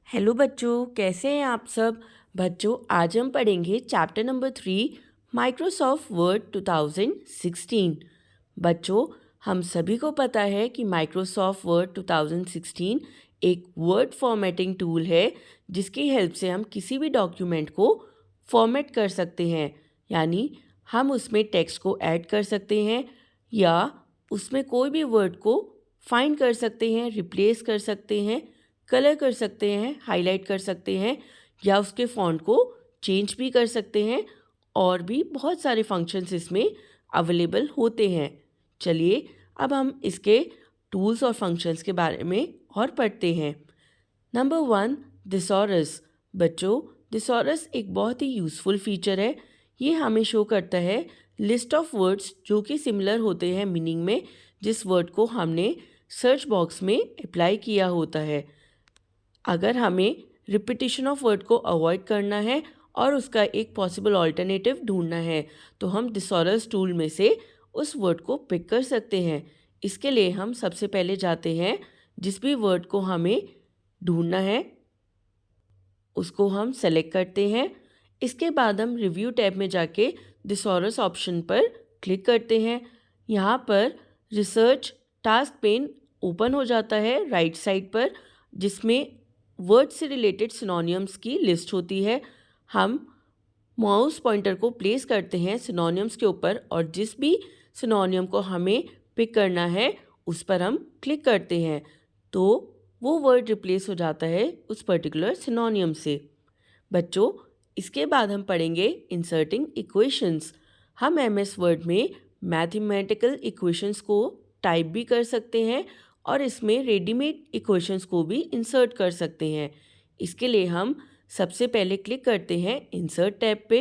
Hello बच्चों, कैसे हैं आप सब। बच्चों, आज हम पढ़ेंगे चैप्टर नंबर 3 माइक्रोसॉफ्ट वर्ड 2016। बच्चों, हम सभी को पता है कि माइक्रोसॉफ्ट वर्ड 2016 एक वर्ड फॉर्मेटिंग टूल है जिसकी हेल्प से हम किसी भी डॉक्यूमेंट को फॉर्मेट कर सकते हैं। यानी हम उसमें टेक्स्ट को ऐड कर सकते हैं या उसमें कोई भी वर्ड को फाइंड कर सकते हैं, रिप्लेस कर सकते हैं, कलर कर सकते हैं, हाईलाइट कर सकते हैं या उसके फ़ॉन्ट को चेंज भी कर सकते हैं। और भी बहुत सारे फंक्शंस इसमें अवेलेबल होते हैं। चलिए अब हम इसके टूल्स और फंक्शंस के बारे में और पढ़ते हैं। Number 1, thesaurus. बच्चों, थिसॉरस एक बहुत ही यूज़फुल फीचर है। ये हमें शो करता है लिस्ट ऑफ वर्ड्स जो कि सिमिलर होते हैं मीनिंग में, जिस वर्ड को हमने सर्च बॉक्स में अप्लाई किया होता है। अगर हमें रिपीटिशन ऑफ वर्ड को अवॉइड करना है और उसका एक पॉसिबल ऑल्टरनेटिव ढूंढना है तो हम थिसॉरस टूल में से उस वर्ड को पिक कर सकते हैं। इसके लिए हम सबसे पहले जाते हैं, जिस भी वर्ड को हमें ढूंढना है उसको हम सेलेक्ट करते हैं। इसके बाद हम रिव्यू टैब में जाके थिसॉरस ऑप्शन पर क्लिक करते हैं। यहाँ पर रिसर्च टास्क पेन ओपन हो जाता है राइट साइड पर, जिसमें वर्ड से रिलेटेड सिनोनिम्स की लिस्ट होती है। हम माउस पॉइंटर को प्लेस करते हैं सिनोनिम्स के ऊपर और जिस भी सिनोनिम को हमें पिक करना है उस पर हम क्लिक करते हैं तो वो वर्ड रिप्लेस हो जाता है उस पर्टिकुलर सिनोनिम से। बच्चों, इसके बाद हम पढ़ेंगे इंसर्टिंग इक्वेशंस। हम एमएस वर्ड में मैथमेटिकल इक्वेशंस को टाइप भी कर सकते हैं और इसमें रेडीमेड इक्वेशंस को भी इंसर्ट कर सकते हैं। इसके लिए हम सबसे पहले क्लिक करते हैं इंसर्ट टैब पे।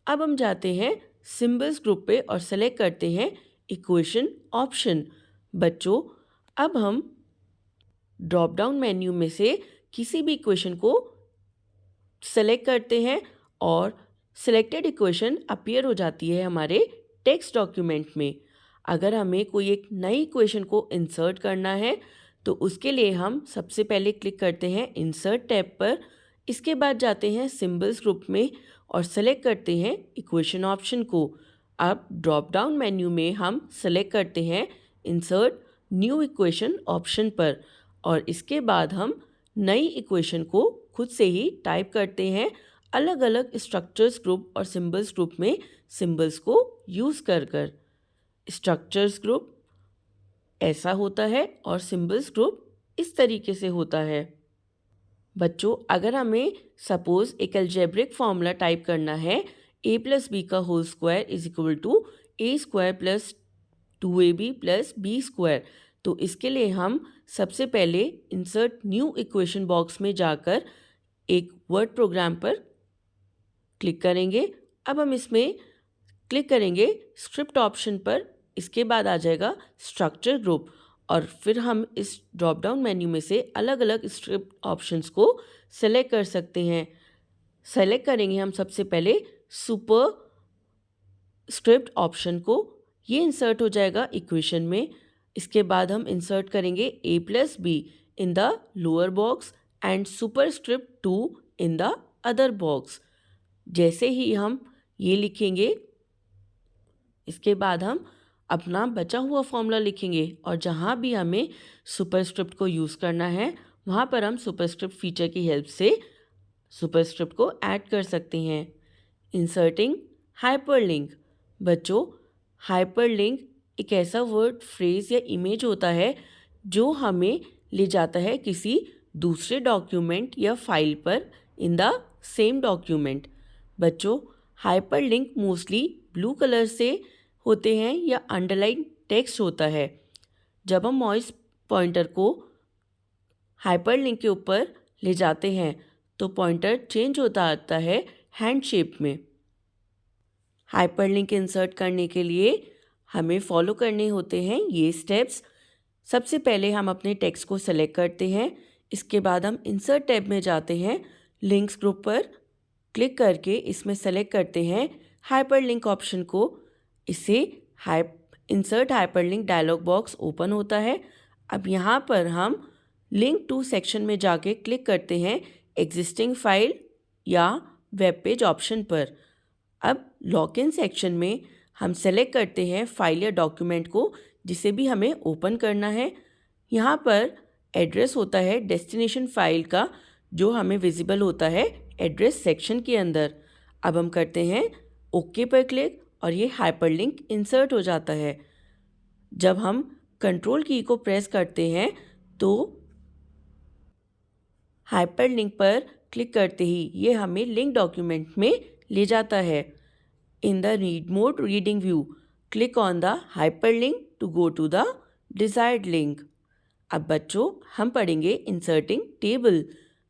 अब हम जाते हैं सिंबल्स ग्रुप पे और सेलेक्ट करते हैं इक्वेशन ऑप्शन। बच्चों, अब हम ड्रॉप डाउन मेन्यू में से किसी भी इक्वेशन को सेलेक्ट करते हैं और सिलेक्टेड इक्वेशन अपीयर हो जाती है हमारे टेक्स्ट डॉक्यूमेंट में। अगर हमें कोई एक नई इक्वेशन को इंसर्ट करना है तो उसके लिए हम सबसे पहले क्लिक करते हैं इंसर्ट टैब पर। इसके बाद जाते हैं सिंबल्स ग्रुप में और सेलेक्ट करते हैं इक्वेशन ऑप्शन को। अब ड्रॉप डाउन मेन्यू में हम सेलेक्ट करते हैं इंसर्ट न्यू इक्वेशन ऑप्शन पर और इसके बाद हम नई इक्वेशन को खुद से ही टाइप करते हैं अलग अलग स्ट्रक्चर्स ग्रुप और सिंबल्स ग्रुप में सिंबल्स को यूज़ कर कर। स्ट्रक्चर्स ग्रुप ऐसा होता है और सिंबल्स ग्रुप इस तरीके से होता है। बच्चों, अगर हमें सपोज़ एक अलजेब्रिक फॉर्मूला टाइप करना है a + b का whole square is equal to a² + 2ab + b², तो इसके लिए हम सबसे पहले इंसर्ट न्यू इक्वेशन बॉक्स में जाकर एक वर्ड प्रोग्राम पर क्लिक करेंगे। अब हम इसमें क्लिक करेंगे स्क्रिप्ट ऑप्शन पर। इसके बाद आ जाएगा स्ट्रक्चर ग्रुप और फिर हम इस ड्रॉप डाउन मेन्यू में से अलग अलग स्क्रिप्ट ऑप्शंस को सेलेक्ट कर सकते हैं। सेलेक्ट करेंगे हम सबसे पहले सुपर स्क्रिप्ट ऑप्शन को, ये इंसर्ट हो जाएगा इक्वेशन में। इसके बाद हम इंसर्ट करेंगे a + b in the lower box and superscript 2 in the other box. जैसे ही हम ये लिखेंगे इसके बाद हम अपना बचा हुआ फॉर्मूला लिखेंगे और जहाँ भी हमें सुपरस्क्रिप्ट को यूज़ करना है वहाँ पर हम सुपरस्क्रिप्ट फीचर की हेल्प से सुपरस्क्रिप्ट को ऐड कर सकते हैं। Inserting hyperlink. बच्चों, हाइपरलिंक एक ऐसा वर्ड, फ्रेज़ या इमेज होता है जो हमें ले जाता है किसी दूसरे डॉक्यूमेंट या फाइल पर इन द सेम डॉक्यूमेंट। बच्चों, हाइपरलिंक मोस्टली ब्लू कलर से होते हैं या अंडरलाइन टेक्स्ट होता है। जब हम माउस पॉइंटर को हाइपरलिंक के ऊपर ले जाते हैं तो पॉइंटर चेंज होता आता है हैंड शेप में। हाइपरलिंक इंसर्ट करने के लिए हमें फॉलो करने होते हैं ये स्टेप्स। सबसे पहले हम अपने टेक्स्ट को सेलेक्ट करते हैं। इसके बाद हम इंसर्ट टैब में जाते हैं, लिंक्स ग्रुप पर क्लिक करके इसमें सेलेक्ट करते हैं हाइपरलिंक ऑप्शन को। इससे insert hyperlink dialogue box open होता है। अब यहाँ पर हम लिंक टू सेक्शन में जाके क्लिक करते हैं एग्जिस्टिंग फाइल या वेब पेज ऑप्शन पर। अब लॉक इन सेक्शन में हम सेलेक्ट करते हैं फाइल या डॉक्यूमेंट को जिसे भी हमें ओपन करना है। यहाँ पर एड्रेस होता है डेस्टिनेशन फाइल का जो हमें विजिबल होता है एड्रेस सेक्शन के अंदर। अब हम करते हैं ओके पर क्लिक और ये हाइपरलिंक इंसर्ट हो जाता है। जब हम कंट्रोल की को प्रेस करते हैं तो हाइपरलिंक पर क्लिक करते ही ये हमें लिंक डॉक्यूमेंट में ले जाता है। In the read mode reading view click on the hyperlink to go to the desired link. अब बच्चों हम पढ़ेंगे इंसर्टिंग टेबल।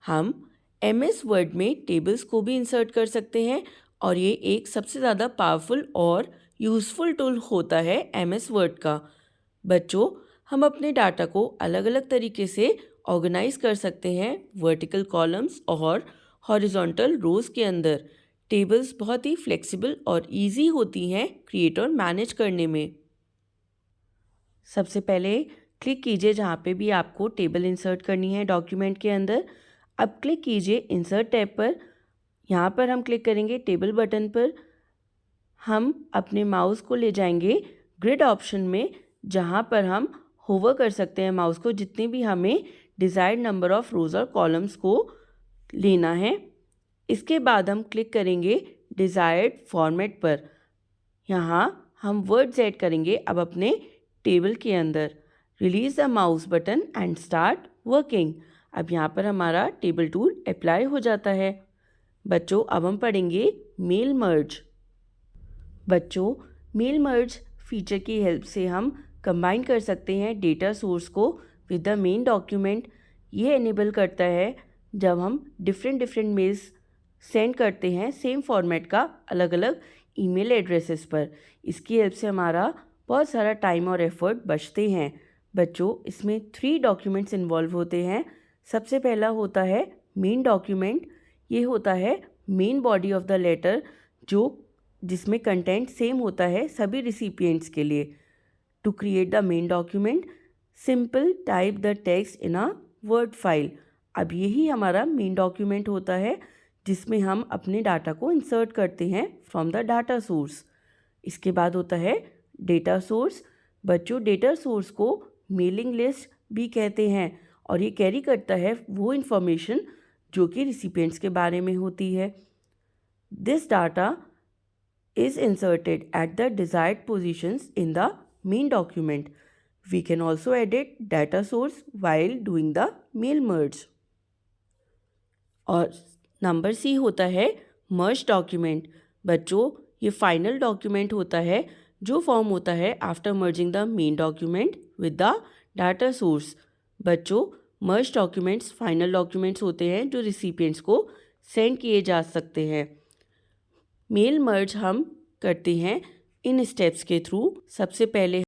हम MS वर्ड में टेबल्स को भी इंसर्ट कर सकते हैं और ये एक सबसे ज़्यादा पावरफुल और यूज़फुल टूल होता है MS वर्ड का। बच्चों हम अपने डाटा को अलग अलग तरीके से ऑर्गेनाइज कर सकते हैं वर्टिकल कॉलम्स और हॉरिजॉन्टल रोज के अंदर। टेबल्स बहुत ही फ्लेक्सिबल और इजी होती हैं क्रिएट और मैनेज करने में। सबसे पहले क्लिक कीजिए जहाँ पे भी आपको टेबल इंसर्ट करनी है डॉक्यूमेंट के अंदर। अब क्लिक कीजिए इंसर्ट टैब पर। यहाँ पर हम क्लिक करेंगे टेबल बटन पर। हम अपने माउस को ले जाएंगे ग्रिड ऑप्शन में जहाँ पर हम होवर कर सकते हैं माउस को जितने भी हमें डिज़ायर्ड नंबर ऑफ रोज और कॉलम्स को लेना है। इसके बाद हम क्लिक करेंगे डिज़ायर्ड फॉर्मेट पर। यहाँ हम वर्ड्स ऐड करेंगे अब अपने टेबल के अंदर। Release the mouse button and start working. अब यहाँ पर हमारा टेबल टूल अप्लाई हो जाता है। बच्चों अब हम पढ़ेंगे मेल मर्ज। बच्चों मेल मर्ज फीचर की हेल्प से हम कंबाइन कर सकते हैं डेटा सोर्स को विद द मेन डॉक्यूमेंट। ये एनेबल करता है जब हम डिफरेंट मेल्स सेंड करते हैं सेम फॉर्मेट का अलग अलग ईमेल एड्रेसेस पर। इसकी हेल्प से हमारा बहुत सारा टाइम और एफर्ट बचते हैं। बच्चों इसमें 3 डॉक्यूमेंट्स इन्वॉल्व होते हैं। सबसे पहला होता है मेन डॉक्यूमेंट। ये होता है main body of the letter जिसमें कंटेंट सेम होता है सभी रिसिपिएंट्स के लिए। To create the main document simple type the text in a word file. अब यही हमारा मेन डॉक्यूमेंट होता है जिसमें हम अपने डाटा को इंसर्ट करते हैं फ्रॉम द डाटा सोर्स। इसके बाद होता है डेटा सोर्स। बच्चों डेटा सोर्स को मेलिंग लिस्ट भी कहते हैं और ये कैरी करता है वो इन्फॉर्मेशन जो कि रिसिपिएंट्स के बारे में होती है। This data is inserted at the desired positions in the main document. We can also edit data source while doing the mail merge. और नंबर C होता है merge document. बच्चों ये फाइनल डॉक्यूमेंट होता है जो फॉर्म होता है after merging the main document with the data source. बच्चों मर्ज डॉक्यूमेंट्स फाइनल डॉक्यूमेंट्स होते हैं जो रिसिपिएंट्स को सेंड किए जा सकते हैं। मेल मर्ज हम करते हैं इन स्टेप्स के थ्रू। सबसे पहले